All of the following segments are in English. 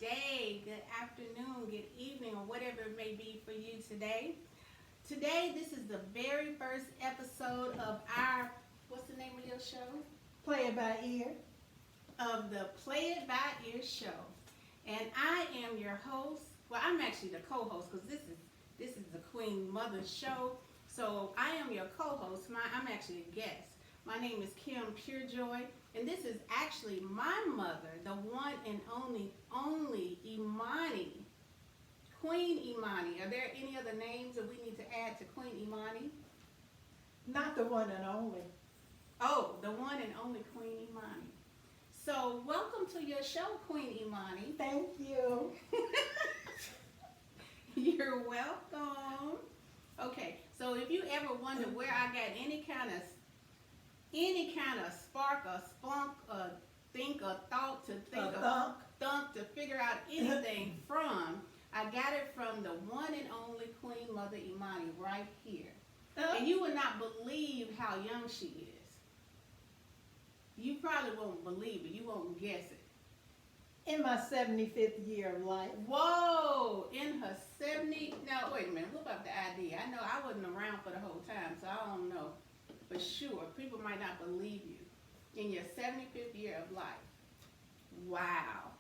day, good afternoon, good evening, or whatever it may be for you today. Today, this is the very first episode of our, what's the name of your show? Play it by ear. Of the Play It By Ear show. And I am your host. Well, I'm actually the co-host because this is the Queen Mother show. So I am your co-host. I'm actually a guest. My name is Kim PureJoy, and this is actually my mother, the one and only Imani, Queen Imani. Are there any other names that we need to add to Queen Imani? Not the one and only. Oh, the one and only Queen Imani. So welcome to your show, Queen Imani. Thank you. You're welcome. Okay, so if you ever wonder where I got any kind of spark or spunk or think or thought to think or thunk to figure out anything from, I got it from the one and only Queen Mother Imani right here. And you would not believe how young she is. You probably won't believe it. You won't guess it. In my 75th year of life. Whoa! In her 70... Now, wait a minute. What about the ID? I know I wasn't around for the whole time, so I don't know for sure. People might not believe you. In your 75th year of life. Wow.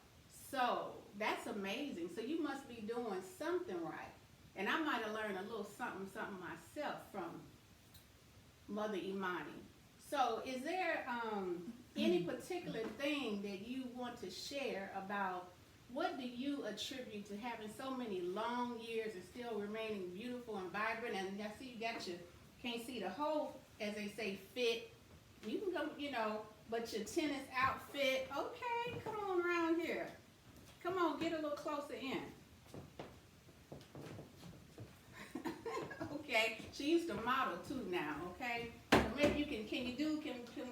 So, that's amazing. So, you must be doing something right. And I might have learned a little something myself from Mother Imani. So, is there any particular thing that you want to share about what do you attribute to having so many long years and still remaining beautiful and vibrant? And I see you got your, can't see the whole, as they say, fit. You can go, but your tennis outfit. Okay, come on around here. Come on, get a little closer in. Okay, she used to model too now, okay? Maybe you can we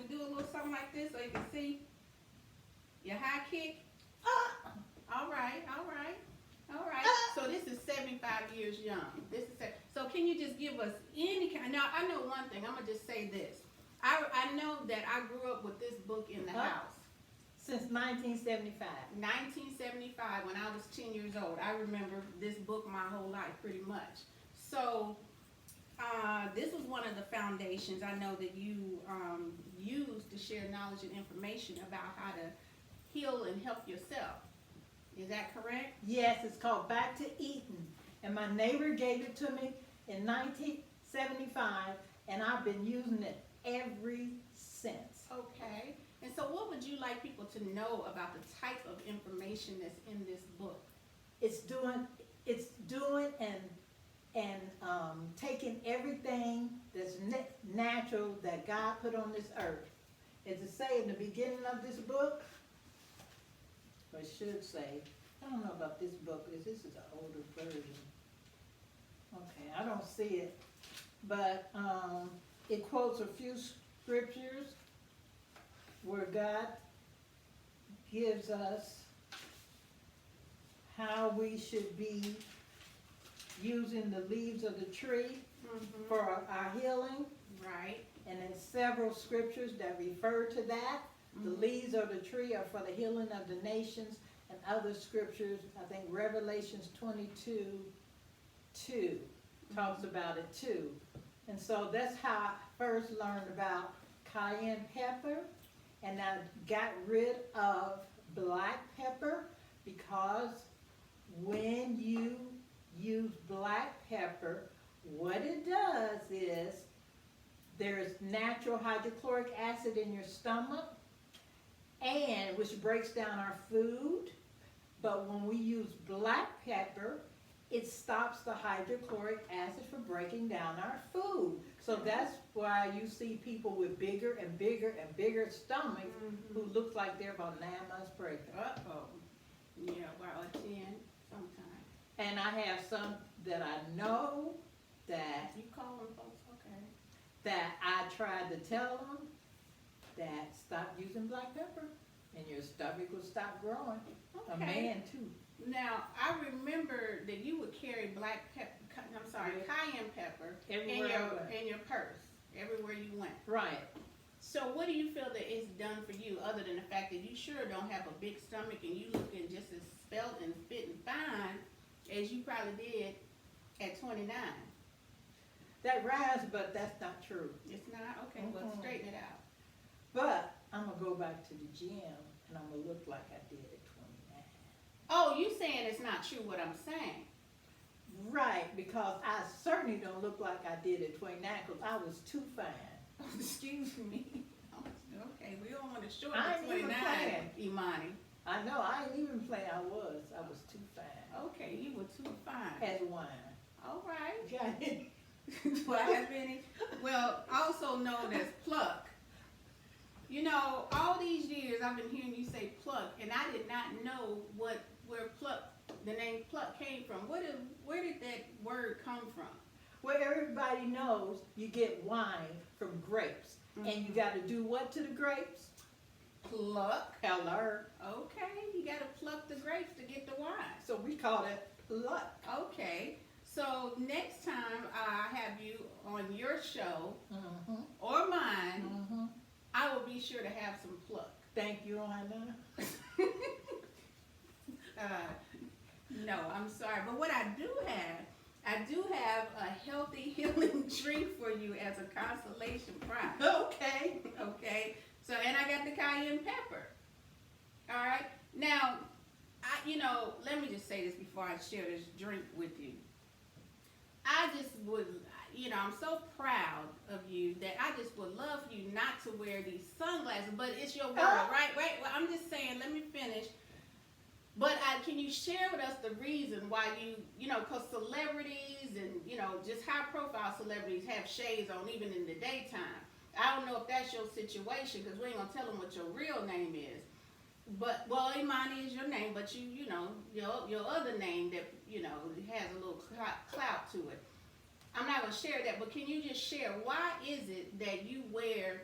do a little something like this so you can see your high kick? All right. So this is 75 years young. So can you just give us any kind, now I know one thing, I'm gonna just say this. I know that I grew up with this book in the house. Since 1975. 1975, when I was 10 years old. I remember this book my whole life pretty much. So this was one of the foundations I know that you use to share knowledge and information about how to heal and help yourself. Is that correct? Yes, it's called Back to Eden. And my neighbor gave it to me in 1975, and I've been using it ever since. Okay. And so what would you like people to know about the type of information that's in this book? It's doing and taking everything that's natural that God put on this earth. As it say in the beginning of this book, or it should say, I don't know about this book, because this is an older version. Okay, I don't see it. But it quotes a few scriptures where God gives us how we should be using the leaves of the tree for our healing. Right. And then several scriptures that refer to that. The leaves of the tree are for the healing of the nations, and other scriptures, I think Revelations 22:2 talks about it too. And so that's how I first learned about cayenne pepper, and I got rid of black pepper because when you use black pepper, what it does is there's natural hydrochloric acid in your stomach, and which breaks down our food. But when we use black pepper, it stops the hydrochloric acid from breaking down our food. So that's why you see people with bigger and bigger and bigger stomachs who look like they're about 9 months pregnant. Uh-oh. Yeah, well, 10 sometimes. And I have some that I know that You call them folks, okay. that I tried to tell them that stop using black pepper and your stomach will stop growing. Okay. A man too. Now, I remember that you would carry cayenne pepper Everywhere I went. in your purse, everywhere you went. Right. So what do you feel that it's done for you, other than the fact that you sure don't have a big stomach and you looking just as spelt and fit and fine as you probably did at 29? That rhymes, but that's not true. It's not? Okay, well, Mhm. straighten it out. But I'm gonna go back to the gym and I'm gonna look like I did at 29. Oh, you saying it's not true what I'm saying? Right, because I certainly don't look like I did at 29 because I was too fine. Excuse me. Okay, we don't want to short I the ain't even 29, playing. Imani. I know, I ain't even playing. I was too fine. Okay, you were too fine. As wine. All right. Okay. Do I have any? Well, also known as pluck. You know, all these years I've been hearing you say pluck, and I did not know where pluck, the name pluck came from. Where did that word come from? Well, everybody knows you get wine from grapes. And you gotta do what to the grapes? Pluck. Hello. Okay, you gotta pluck the grapes to get the wine. So we call it luck. Okay, so next time I have you on your show Mm-hmm. or mine, Mm-hmm. I will be sure to have some pluck. Thank you, Anna. No, I'm sorry, but what I do have a healthy healing drink for you as a consolation prize. Okay. Okay, so and I got the cayenne pepper. All right, now, let me just say this before I share this drink with you. I just would, I'm so proud of you that I just would love for you not to wear these sunglasses, but it's your world, right? Well, I'm just saying, let me finish. But can you share with us the reason why because celebrities and, just high profile celebrities have shades on even in the daytime. I don't know if that's your situation because we ain't going to tell them what your real name is. But, well, Imani is your name, but your other name that, has a little clout to it. I'm not going to share that, but can you just share why is it that you wear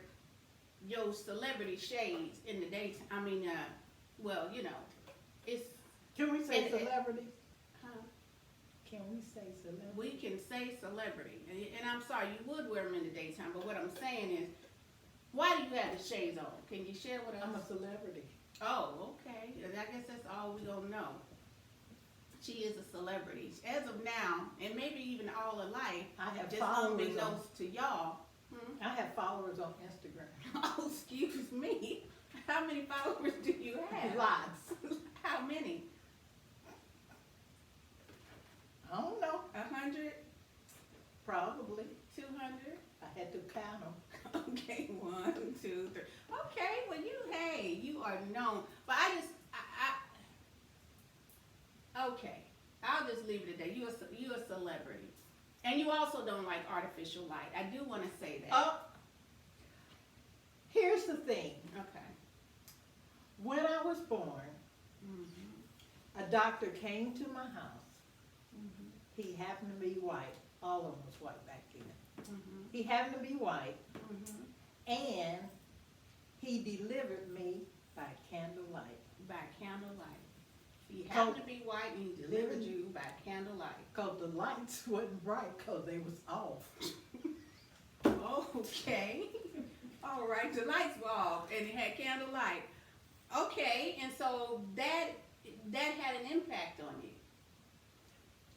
your celebrity shades in the daytime? I mean, it's... Can we say And- celebrity? Huh? Can we say celebrity? We can say celebrity, and I'm sorry, you would wear them in the daytime, but what I'm saying is, why do you have the shades on? Can you share with us? I'm a celebrity. Oh, okay. I guess that's all we gonna know. She is a celebrity. As of now, and maybe even all her life, I have just followers on, unbeknownst to y'all. I have followers on Instagram. Oh, excuse me. How many followers do you have? Lots. How many? I don't know. 100? Probably. 200? I had to count them. Okay, 1, 2, 3. Okay, well you are known. But okay, I'll just leave it at that. You a celebrity. And you also don't like artificial light. I do want to say that. Here's the thing. Okay. When I was born, Mm-hmm. a doctor came to my house. Mm-hmm. He happened to be white. All of them was white back then. Mm-hmm. He happened to be white, Mm-hmm. and he delivered me by candlelight. By candlelight. He happened to be white and he delivered Living- you by candlelight. Cause the lights wasn't bright, cause they was off. Okay. All right, the lights were off and it had candlelight. Okay, and so that had an impact on you.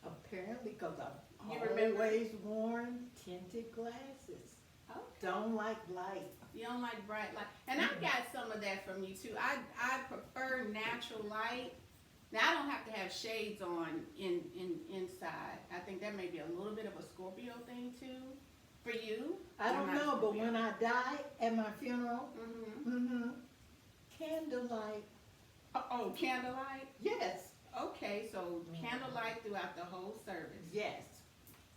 Apparently, cause I've You remember- always worn tinted glasses. Okay. Don't like light. You don't like bright light. And I got some of that from you too. I prefer natural light. Now I don't have to have shades on inside. I think that may be a little bit of a Scorpio thing too. For you? I don't I'm not know, but Scorpio. when I die at my funeral, Mm-hmm. candlelight. Oh, candlelight? Yes. Okay, so candlelight throughout the whole service. Yes.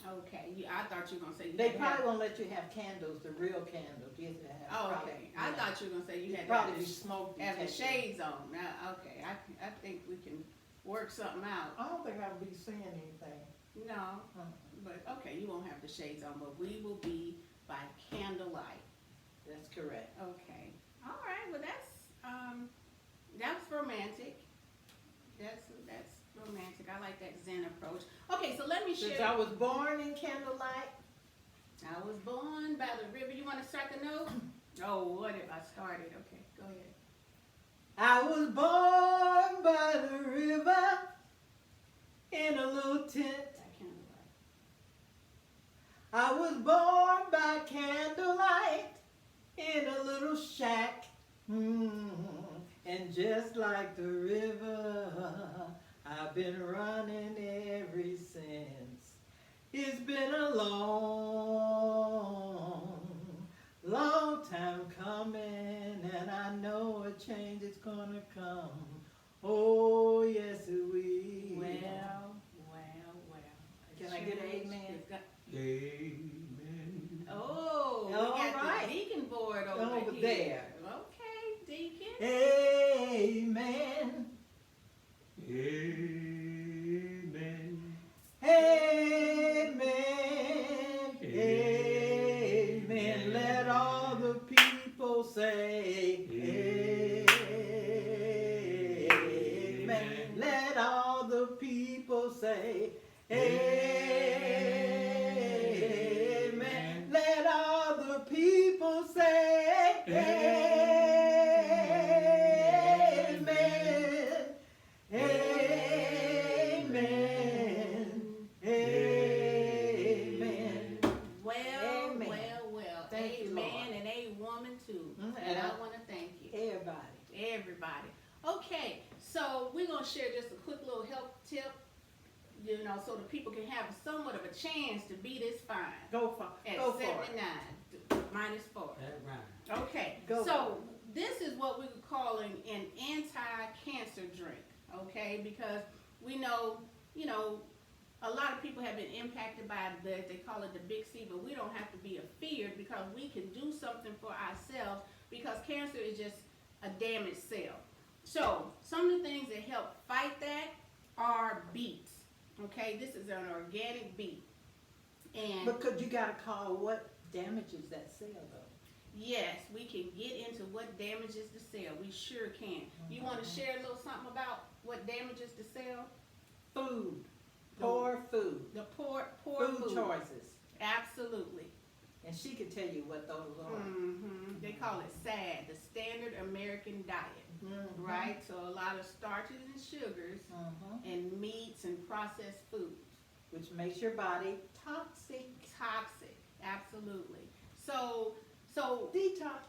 Okay, I thought you were gonna say you They had to probably have, won't let you have candles, the real candles. You have to have. oh, probably, okay. I thought you were gonna say you had to probably have be smoke have the detector. shades on. Now, okay, I think we can work something out. I don't think I'll be seeing anything. No, but okay, you won't have the shades on, but we will be by candlelight. That's correct. Okay. All right. Well, that's romantic. That's romantic. I like that Zen approach. Okay, so let me Since share. I was born in candlelight, I was born by the river. You want to start the note? Oh, what if I started? Okay, go ahead. I was born by the river in a little tent. That candlelight. I was born by candlelight in a little shack. And just like the river, I've been running ever since. It's been a long time coming, and I know a change is gonna come. Oh, yes, it will. Well. Can I get an amen? Amen. Oh, we All got right. the deacon board over Over here. there. Okay, deacon. Amen. Amen. Amen. Amen. Let all the people say amen. Let all the people say amen. Let all the people say amen. Amen. Amen. Well. Thank you, Amen, Lord. and a woman too. Mm, And I want to thank you. Everybody. Okay, so we're going to share just a quick little health tip, so the people can have somewhat of a chance to be this fine Go for at it. 79 minus 4. That rhyme. Okay, Go so this is what we're calling an anti-cancer drink, okay? Because we know, a lot of people have been impacted by they call it the big C, but we don't have to be afeared because we can do something for ourselves because cancer is just a damaged cell. So some of the things that help fight that are beets, okay? This is an organic beet. And Because you gotta call what damages that cell though. yes, we can get into what damages the cell. We sure can. You want to share a little something about what damages the cell? Food. Poor food. The poor Food food. choices. Absolutely. And she can tell you what those are. They call it SAD, the Standard American Diet, Mhm. right? So a lot of starches and sugars Mhm. and meats and processed foods. Which makes your body toxic. Toxic, absolutely. So Detox.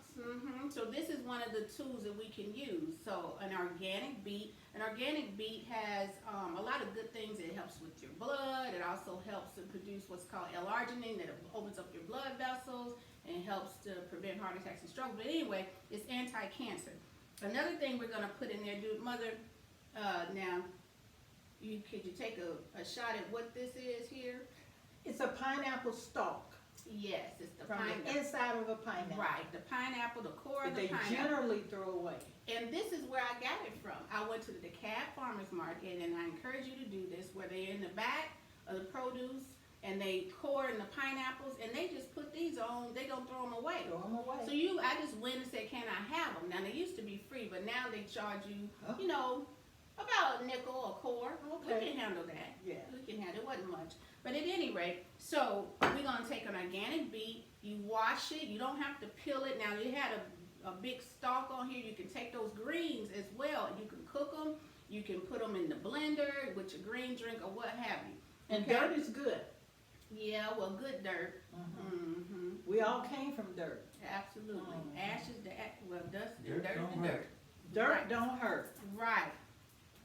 So this is one of the tools that we can use. So an organic beet has a lot of good things. It helps with your blood. It also helps to produce what's called L-arginine that opens up your blood vessels and helps to prevent heart attacks and strokes. But anyway, it's anti-cancer. Another thing we're gonna put in there, Mother, now, could you take a shot at what this is here? It's a pineapple stalk Yes, it's the from pineapple. the inside of a pineapple. Right, the pineapple, the core That of the they pineapple. generally throw away. And this is where I got it from. I went to the DeKalb Farmers Market, and I encourage you to do this, where they're in the back of the produce, and they core in the pineapples, and they just put these on, they don't throw them away. Throw them away. So I just went and said, can I have them? Now, they used to be free, but now they charge you, Huh? about a nickel a core. We Okay. can handle that. Yeah. We can handle it. It wasn't much. But at any rate, so we're going to take an organic beet. You wash it. You don't have to peel it. Now, you had a big stalk on here. You can take those greens as well. You can cook them. You can put them in the blender with your green drink or what have you. And Okay. dirt is good. Yeah, well, good dirt. We all came from dirt. Absolutely. Ashes, dust, Dirt dirt don't to hurt. dirt. Dirt Right. don't hurt. Right.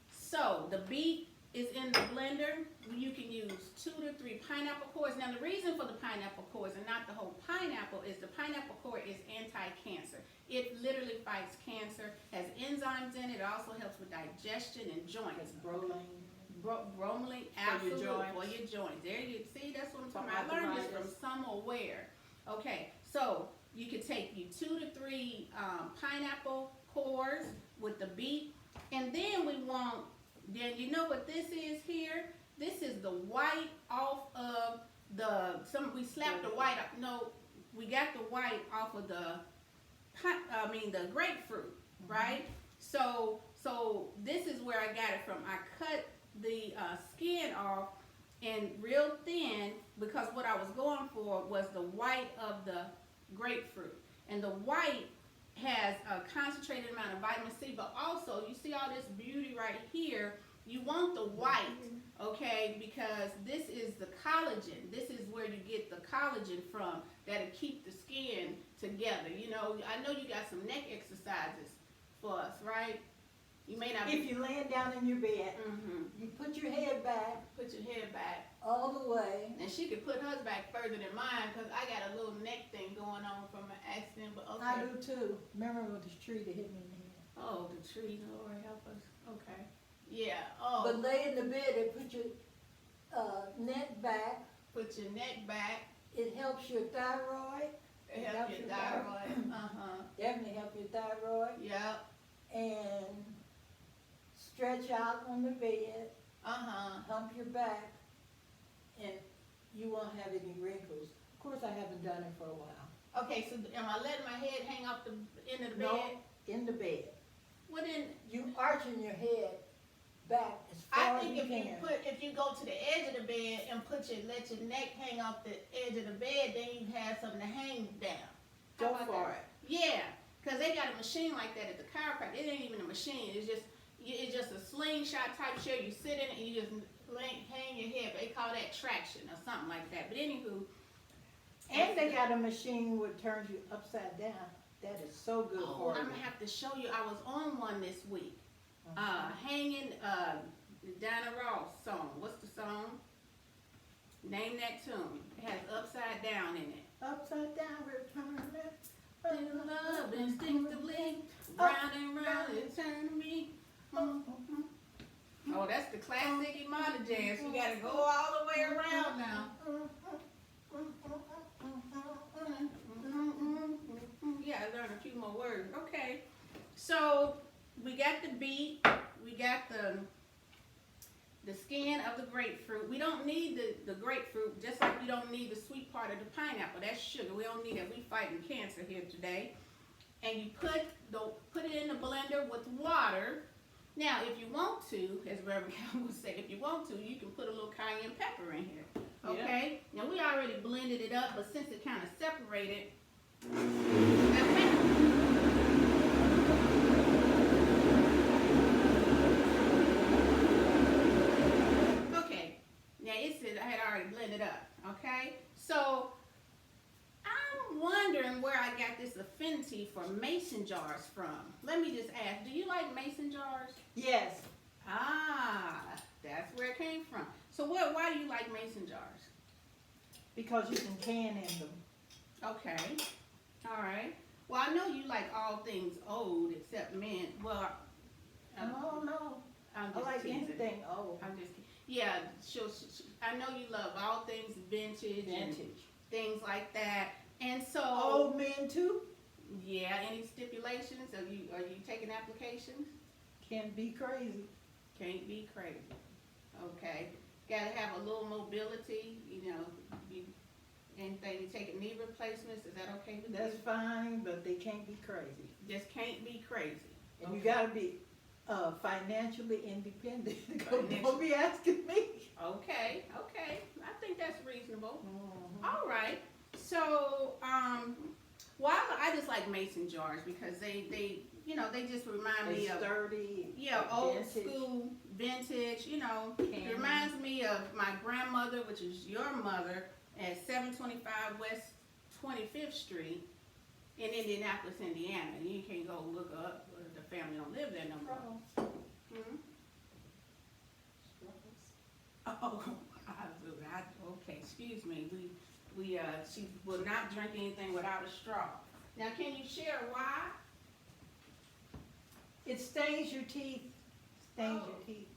So the beet is in the blender. You can use 2 to 3 pineapple cores. Now the reason for the pineapple cores and not the whole pineapple is the pineapple core is anti-cancer. It literally fights cancer, has enzymes in it. It also helps with digestion and joints. It's bromelain. Bromelain, For your absolutely, joints. for your joints. There you see, that's what I'm For talking about. I learned this from arthritis. somewhere. Okay, so you can take 2 to 3 pineapple cores with the beet, and then you know what this is here? This is the white off of we slapped the white off. No, we got the white off of the grapefruit, right? So this is where I got it from. I cut the skin off and real thin because what I was going for was the white of the grapefruit. And the white has a concentrated amount of vitamin C, but also you see all this beauty right here. You want the white, okay, because this is the collagen. This is where you get the collagen from that'll keep the skin together. You know, I know you got some neck exercises for us, right? You may not. If you're laying down in your bed, you put your head back. Put your head back. All the way. And she could put hers back further than mine because I got a little neck thing going on from an accident. But okay. I do too. Remember with the tree that hit me in the head? Oh, the tree, Lord help us. Okay. Yeah. Oh. But lay in the bed and put your neck back. Put your neck back. It helps your thyroid. It helps your thyroid. Definitely help your thyroid. Yep. And stretch out on the bed. Hump your back. And you won't have any wrinkles. Of course, I haven't done it for a while. Okay, so am I letting my head hang off the end of the No, bed? in the bed. What in? You arching your head back as far I as think you if can. if you go to the edge of the bed and let your neck hang off the edge of the bed, then you have something to hang down. How Go about for that? it. Yeah, because they got a machine like that at the chiropractor. It ain't even a machine. It's just a slingshot type chair. You sit in it and you just hang your head. They call that traction or something like that. But anywho. And they got a machine where it turns you upside down. That is so good for I'm you. gonna have to show you. I was on one this week. Hanging the Diana Ross song. What's the song? Name that tune. It has upside down in it. Upside down, return it. Love instinctively, round and round it turn me. Oh, that's the classic Imani dance. We gotta go all the way around now. Yeah, I learned a few more words. Okay, so we got the beet, we got the skin of the grapefruit. We don't need the grapefruit, just like we don't need the sweet part of the pineapple. That's sugar. We don't need it. We fighting cancer here today. And you put it in the blender with water. Now, if you want to, as Reverend Campbell said, if you want to, you can put a little cayenne pepper in here. Okay? Now, we already blended it up, but since it kind of separated, okay. Now, it said I had already blended up. Okay? So, I'm wondering where I got this affinity for mason jars from. Let me just ask, do you like mason jars? Yes. Ah, that's where it came from. So why do you like mason jars? Because you can can in them. Okay, all right. Well, I know you like all things old except men. Well, No. I'm I just like teasing. anything old. I'm just yeah. I know you love all things vintage and things like that. And so Old men too yeah. Any stipulations? Are you taking applications? can be crazy. Can't be crazy. Okay. Gotta have a little mobility, anything, you taking knee replacements, is that okay with That's you? fine, but they can't be crazy. Just can't be crazy. And you gotta be financially independent. Don't be asking me. Okay, I think that's reasonable. All right, so, I just like mason jars because they just remind me They of, sturdy. old vintage. school, vintage, it Candy. reminds me of my grandmother, which is your mother, at 725 West 25th Street in Indianapolis, Indiana. You can't go look up, the family don't live there no more. Oh, okay, excuse me. She will not drink anything without a straw. Now, can you share why? It stains your teeth. Stains Oh. your teeth.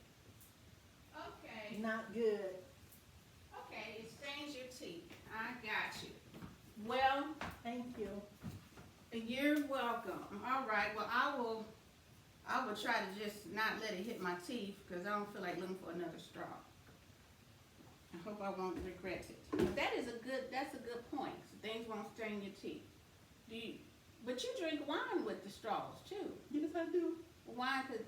Okay. Not good. Okay, it stains your teeth. I got you. Well, Thank you. you're welcome. All right. Well, I will try to just not let it hit my teeth because I don't feel like looking for another straw. I hope I won't regret it. But that's a good point. So things won't stain your teeth. But you drink wine with the straws too. Yes, I do. Wine could.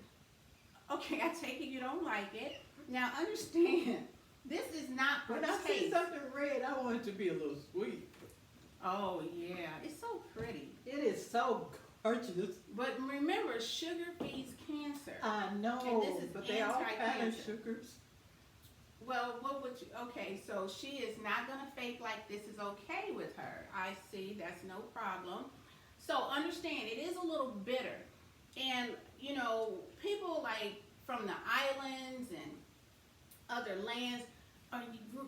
Okay, I take it you don't like it. Now understand, this is not for When I see taste. something red, I want it to be a little sweet. Oh yeah, it's so pretty. It is so gorgeous. But remember, sugar feeds cancer. I know, And this is but they all kind of anti-cancer. sugars. Well, what would you, okay, so she is not gonna fake like this is okay with her. I see, that's no problem. So understand, it is a little bitter. And, you know, people like from the islands and other lands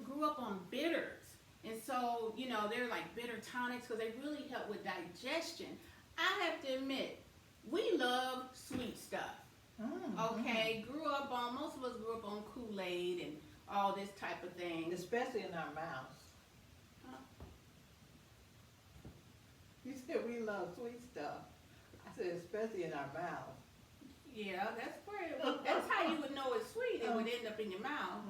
grew up on bitters. And so, you know, they're like bitter tonics because they really help with digestion. I have to admit, we love sweet stuff. Okay, most of us grew up on Kool-Aid and all this type of thing. Especially in our mouths. Huh? You said we love sweet stuff. I said especially in our mouths. Yeah, that's how you would know it's sweet. It would end up in your mouth.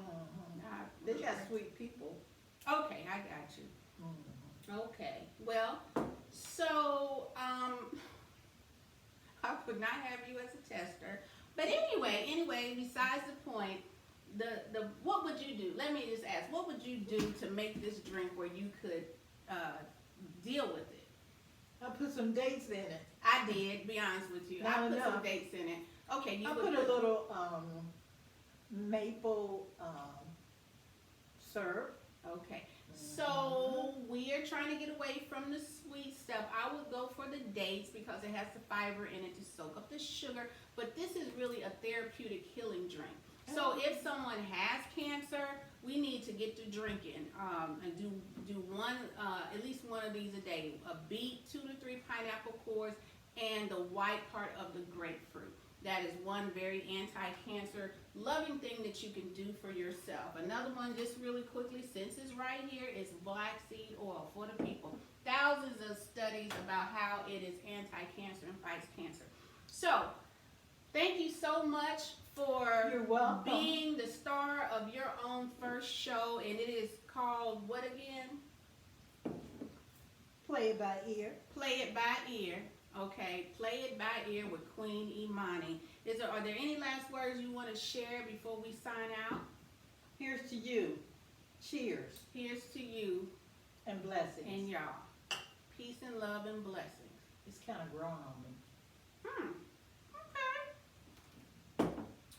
They got sweet people. Okay, I got you. Okay, well, so I would not have you as a tester. But anyway, besides the point, what would you do? Let me just ask, what would you do to make this drink where you could deal with it? I put some dates in it. I did, be honest with you. Not I put some enough. dates in it. Okay, you I would put a little maple syrup. Okay, so we are trying to get away from the sweet stuff. I would go for the dates because it has the fiber in it to soak up the sugar, but this is really a therapeutic healing drink. So if someone has cancer, we need to get to drinking and do one, at least one of these a day. A beet, 2 to 3 pineapple cores, and the white part of the grapefruit. That is one very anti-cancer loving thing that you can do for yourself. Another one, just really quickly, since it's right here, is black seed oil for the people. Thousands of studies about how it is anti-cancer and fights cancer. So, thank you so much for You're welcome. being the star of your own first show, and it is called what again? Play it by ear. Play It By Ear. Okay, Play It By Ear with Queen Imani. Are there any last words you want to share before we sign out? Here's to you. Cheers Here's to you and blessings. and y'all. Peace and love and blessings. It's kind of grown on me. Okay.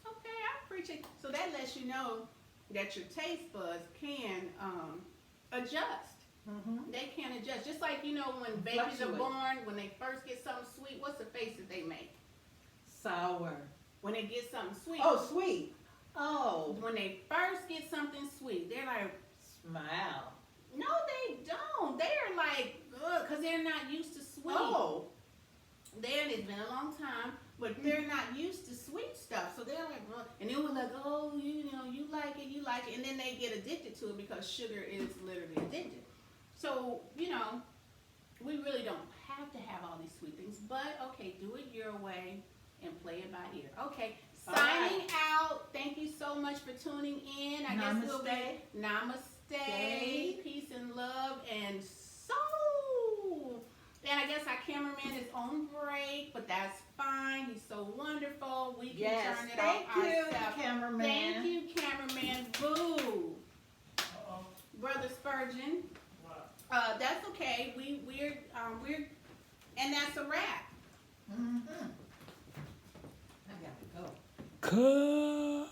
Okay, I appreciate it. So that lets you know that your taste buds can adjust. They can adjust. Just like, you know, when babies are Fluctuate. born, when they first get something sweet, what's the face that they make? Sour. When they get something sweet. Oh, sweet. Oh, When they first get something sweet, they're like, smile. no, they don't. They're like, ugh, because they're not used to sweet. Oh, It's been a long time, but they're not used to sweet stuff. So they're like, ugh. And then we're like, oh, you like it. And then they get addicted to it because sugar is literally addicted. So, you know, we really don't have to have all these sweet things. But, okay, do it your way and play it by ear. Okay, All signing right. out. Thank you so much for tuning in. I guess we'll be namaste, Stay. peace and love, and so. And I guess our cameraman is on break, but that's fine. He's so wonderful. We can yes. turn it Thank off you, ourselves. cameraman. Thank you, cameraman. Boo. Brother Spurgeon. That's okay. We're and that's a wrap. I gotta go. Cut.